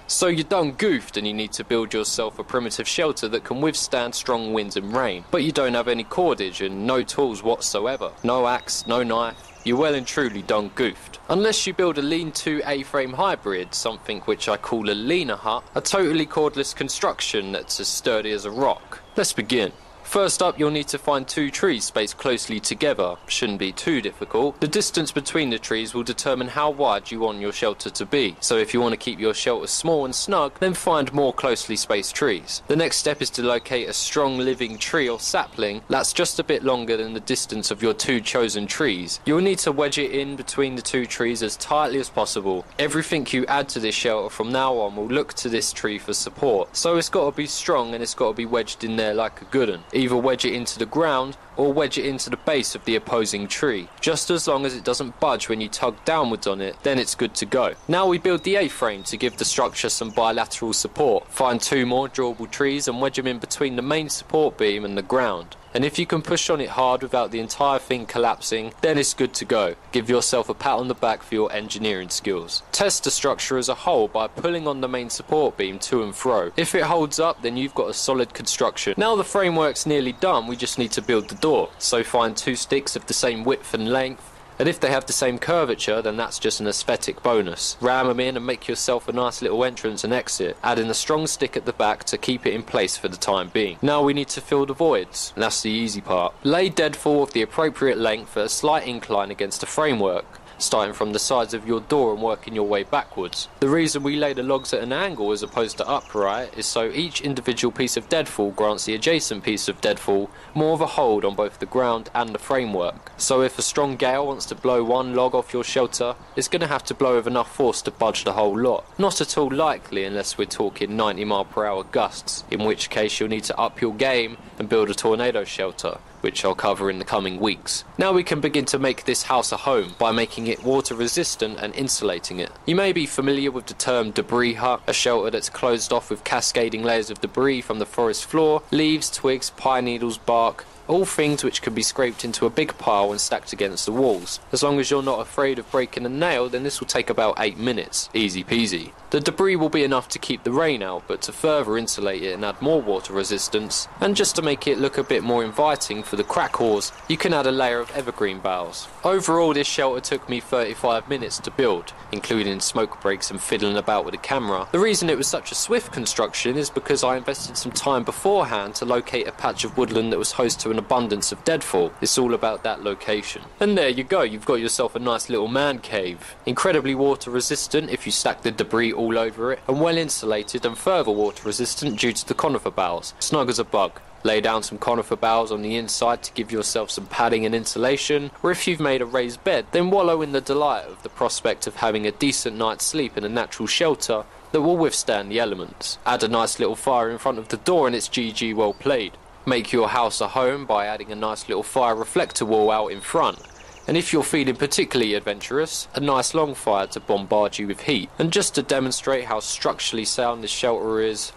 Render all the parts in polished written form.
So you're done goofed and you need to build yourself a primitive shelter that can withstand strong winds and rain, but you don't have any cordage and no tools whatsoever. No axe, no knife. You're well and truly done goofed. Unless you build a lean-to A-frame hybrid, something which I call a leaner hut, a totally cordless construction that's as sturdy as a rock. Let's begin. First up, you'll need to find 2 trees spaced closely together. Shouldn't be too difficult. The distance between the trees will determine how wide you want your shelter to be. So if you want to keep your shelter small and snug, then find more closely spaced trees. The next step is to locate a strong living tree or sapling that's just a bit longer than the distance of your 2 chosen trees. You'll need to wedge it in between the 2 trees as tightly as possible. Everything you add to this shelter from now on will look to this tree for support. So it's got to be strong and it's got to be wedged in there like a good one. Either wedge it into the ground or wedge it into the base of the opposing tree. Just as long as it doesn't budge when you tug downwards on it, then it's good to go. Now we build the A-frame to give the structure some bilateral support. Find 2 more drawable trees and wedge them in between the main support beam and the ground. And if you can push on it hard without the entire thing collapsing, then it's good to go. Give yourself a pat on the back for your engineering skills. Test the structure as a whole by pulling on the main support beam to and fro. If it holds up, then you've got a solid construction. Now the framework's nearly done, we just need to build the door. So find 2 sticks of the same width and length. And if they have the same curvature, then that's just an aesthetic bonus. Ram them in and make yourself a nice little entrance and exit, adding a strong stick at the back to keep it in place for the time being. Now we need to fill the voids, and that's the easy part. Lay deadfall of the appropriate length at a slight incline against the framework, starting from the sides of your door and working your way backwards. The reason we lay the logs at an angle as opposed to upright is so each individual piece of deadfall grants the adjacent piece of deadfall more of a hold on both the ground and the framework. So if a strong gale wants to blow one log off your shelter, it's going to have to blow with enough force to budge the whole lot. Not at all likely unless we're talking 90-mile-per-hour gusts, in which case you'll need to up your game and build a tornado shelter, which I'll cover in the coming weeks. Now we can begin to make this house a home by making it water resistant and insulating it. You may be familiar with the term debris hut, a shelter that's closed off with cascading layers of debris from the forest floor, leaves, twigs, pine needles, bark, all things which can be scraped into a big pile and stacked against the walls. As long as you're not afraid of breaking a nail, then this will take about 8 minutes. Easy peasy. The debris will be enough to keep the rain out, but to further insulate it and add more water resistance, and just to make it look a bit more inviting for the crackhaws, you can add a layer of evergreen boughs. Overall, this shelter took me 35 minutes to build, including smoke breaks and fiddling about with the camera. The reason it was such a swift construction is because I invested some time beforehand to locate a patch of woodland that was host to an abundance of deadfall. It's all about that location. And there you go, you've got yourself a nice little man cave. Incredibly water resistant if you stack the debris all over it, and well insulated and further water resistant due to the conifer boughs. Snug as a bug. Lay down some conifer boughs on the inside to give yourself some padding and insulation, or if you've made a raised bed, then wallow in the delight of the prospect of having a decent night's sleep in a natural shelter that will withstand the elements. Add a nice little fire in front of the door and it's GG well played. Make your house a home by adding a nice little fire reflector wall out in front. And if you're feeling particularly adventurous, a nice long fire to bombard you with heat. And just to demonstrate how structurally sound this shelter is,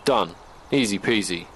done. Easy peasy.